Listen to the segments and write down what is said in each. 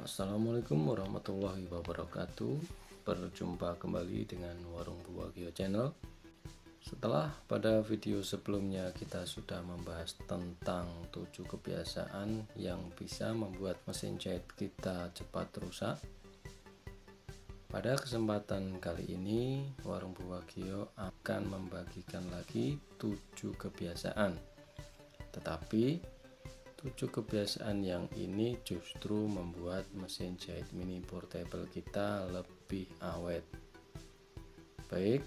Assalamualaikum warahmatullahi wabarakatuh. Berjumpa kembali dengan Warung Buwagio Channel. Setelah pada video sebelumnya kita sudah membahas tentang 7 kebiasaan yang bisa membuat mesin jahit kita cepat rusak, pada kesempatan kali ini Warung Buwagio akan membagikan lagi 7 kebiasaan. Tetapi 7 kebiasaan yang ini justru membuat mesin jahit mini portable kita lebih awet. Baik,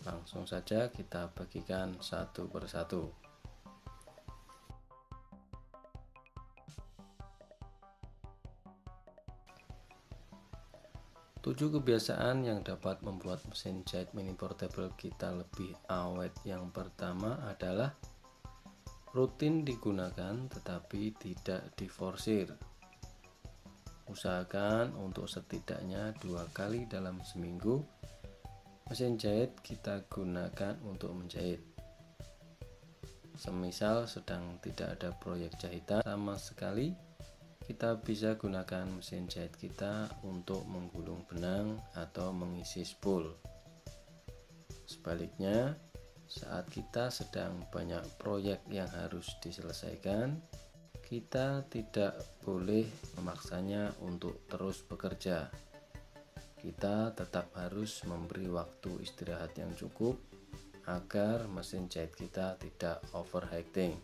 langsung saja kita bagikan satu persatu. Tujuh kebiasaan yang dapat membuat mesin jahit mini portable kita lebih awet. Yang pertama adalah rutin digunakan tetapi tidak diforsir. Usahakan untuk setidaknya 2 kali dalam seminggu mesin jahit kita gunakan untuk menjahit. Semisal sedang tidak ada proyek jahitan sama sekali, kita bisa gunakan mesin jahit kita untuk menggulung benang atau mengisi spool. Sebaliknya, saat kita sedang banyak proyek yang harus diselesaikan, kita tidak boleh memaksanya untuk terus bekerja. Kita tetap harus memberi waktu istirahat yang cukup agar mesin jahit kita tidak overheating.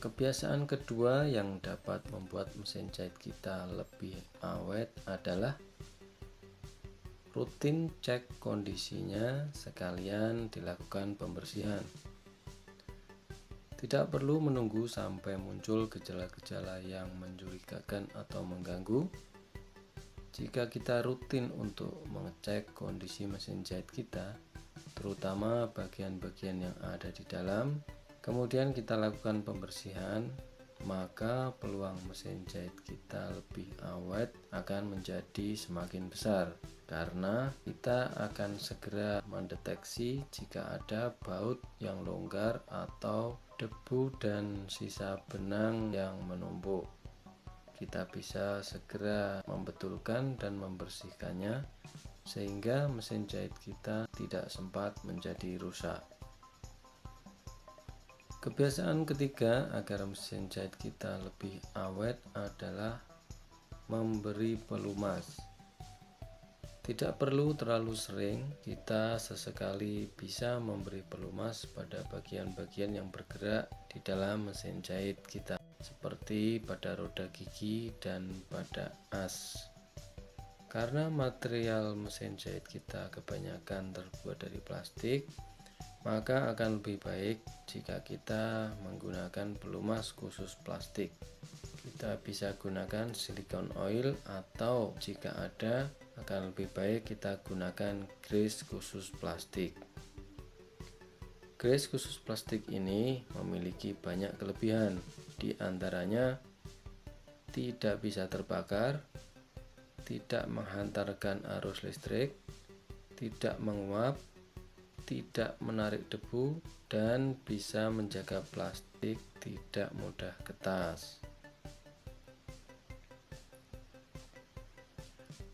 Kebiasaan kedua yang dapat membuat mesin jahit kita lebih awet adalah rutin cek kondisinya sekalian dilakukan pembersihan. Tidak perlu menunggu sampai muncul gejala-gejala yang mencurigakan atau mengganggu. Jika kita rutin untuk mengecek kondisi mesin jahit kita, terutama bagian-bagian yang ada di dalam, kemudian kita lakukan pembersihan, maka peluang mesin jahit kita lebih awet akan menjadi semakin besar, karena kita akan segera mendeteksi jika ada baut yang longgar atau debu dan sisa benang yang menumpuk. Kita bisa segera membetulkan dan membersihkannya sehingga mesin jahit kita tidak sempat menjadi rusak. Kebiasaan ketiga agar mesin jahit kita lebih awet adalah memberi pelumas. Tidak perlu terlalu sering, kita sesekali bisa memberi pelumas pada bagian-bagian yang bergerak di dalam mesin jahit kita, seperti pada roda gigi dan pada as. Karena material mesin jahit kita kebanyakan terbuat dari plastik, maka akan lebih baik jika kita menggunakan pelumas khusus plastik. Kita bisa gunakan silikon oil atau jika ada, akan lebih baik kita gunakan grease khusus plastik. Grease khusus plastik ini memiliki banyak kelebihan, di antaranya tidak bisa terbakar, tidak menghantarkan arus listrik, tidak menguap, tidak menarik debu, dan bisa menjaga plastik tidak mudah ketas.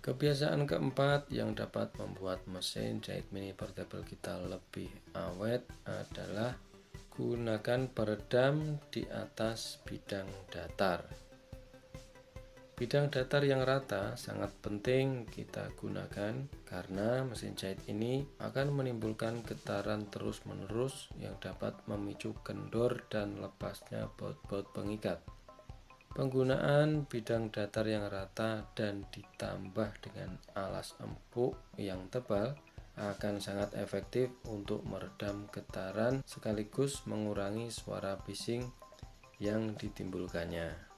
Kebiasaan keempat yang dapat membuat mesin jahit mini portable kita lebih awet adalah gunakan peredam di atas bidang datar. Bidang datar yang rata sangat penting kita gunakan karena mesin jahit ini akan menimbulkan getaran terus-menerus yang dapat memicu kendor dan lepasnya baut-baut pengikat. Penggunaan bidang datar yang rata dan ditambah dengan alas empuk yang tebal akan sangat efektif untuk meredam getaran sekaligus mengurangi suara bising yang ditimbulkannya.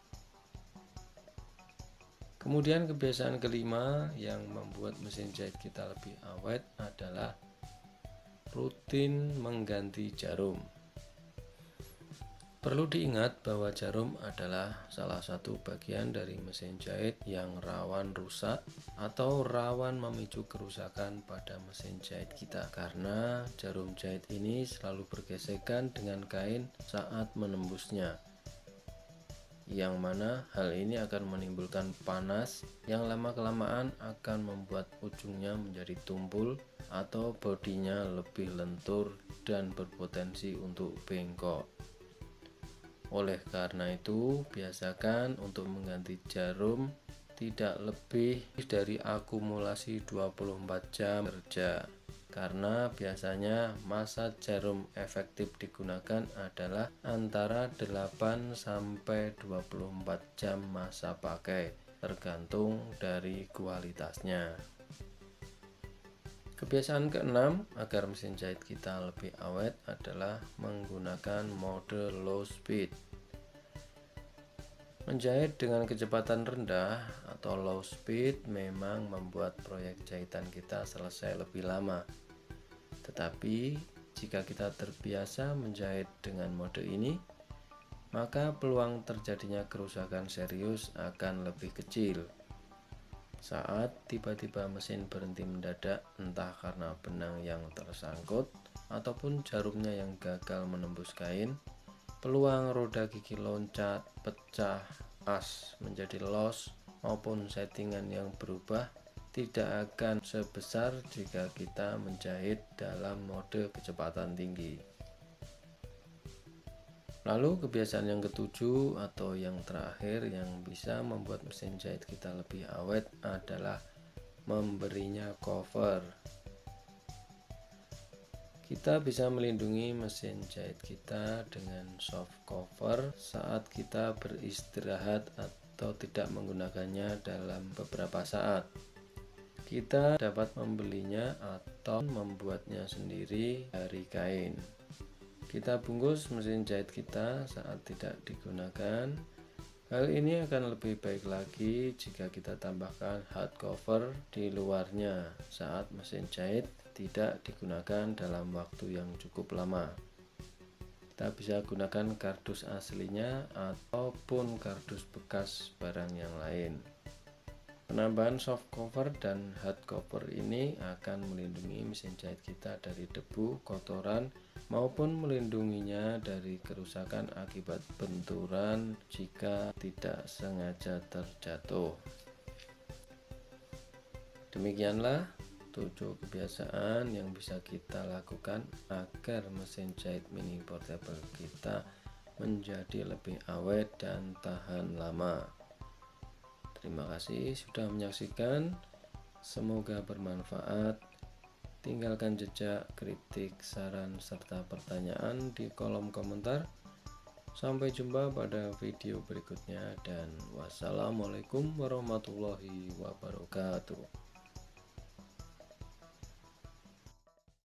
Kemudian kebiasaan kelima yang membuat mesin jahit kita lebih awet adalah rutin mengganti jarum. Perlu diingat bahwa jarum adalah salah satu bagian dari mesin jahit yang rawan rusak atau rawan memicu kerusakan pada mesin jahit kita, karena jarum jahit ini selalu bergesekan dengan kain saat menembusnya. yang mana hal ini akan menimbulkan panas yang lama-kelamaan akan membuat ujungnya menjadi tumpul atau bodinya lebih lentur dan berpotensi untuk bengkok. Oleh karena itu, biasakan untuk mengganti jarum tidak lebih dari akumulasi 24 jam kerja, karena biasanya masa jarum efektif digunakan adalah antara 8 sampai 24 jam masa pakai, tergantung dari kualitasnya. Kebiasaan keenam agar mesin jahit kita lebih awet adalah menggunakan mode low speed. Menjahit dengan kecepatan rendah atau low speed memang membuat proyek jahitan kita selesai lebih lama. Tetapi jika kita terbiasa menjahit dengan mode ini, maka peluang terjadinya kerusakan serius akan lebih kecil. Saat tiba-tiba mesin berhenti mendadak, entah karena benang yang tersangkut ataupun jarumnya yang gagal menembus kain, peluang roda gigi loncat, pecah, as menjadi loss maupun settingan yang berubah tidak akan sebesar jika kita menjahit dalam mode kecepatan tinggi. Lalu kebiasaan yang ketujuh atau yang terakhir yang bisa membuat mesin jahit kita lebih awet adalah memberinya cover. Kita bisa melindungi mesin jahit kita dengan soft cover saat kita beristirahat atau tidak menggunakannya dalam beberapa saat. Kita dapat membelinya atau membuatnya sendiri dari kain. Kita bungkus mesin jahit kita saat tidak digunakan. Hal ini akan lebih baik lagi jika kita tambahkan hard cover di luarnya saat mesin jahit tidak digunakan dalam waktu yang cukup lama. Kita bisa gunakan kardus aslinya ataupun kardus bekas barang yang lain. Penambahan soft cover dan hard cover ini akan melindungi mesin jahit kita dari debu, kotoran, maupun melindunginya dari kerusakan akibat benturan jika tidak sengaja terjatuh. Demikianlah 7 kebiasaan yang bisa kita lakukan agar mesin jahit mini portable kita menjadi lebih awet dan tahan lama. Terima kasih sudah menyaksikan, semoga bermanfaat. Tinggalkan jejak, kritik, saran, serta pertanyaan di kolom komentar. Sampai jumpa pada video berikutnya dan wassalamualaikum warahmatullahi wabarakatuh.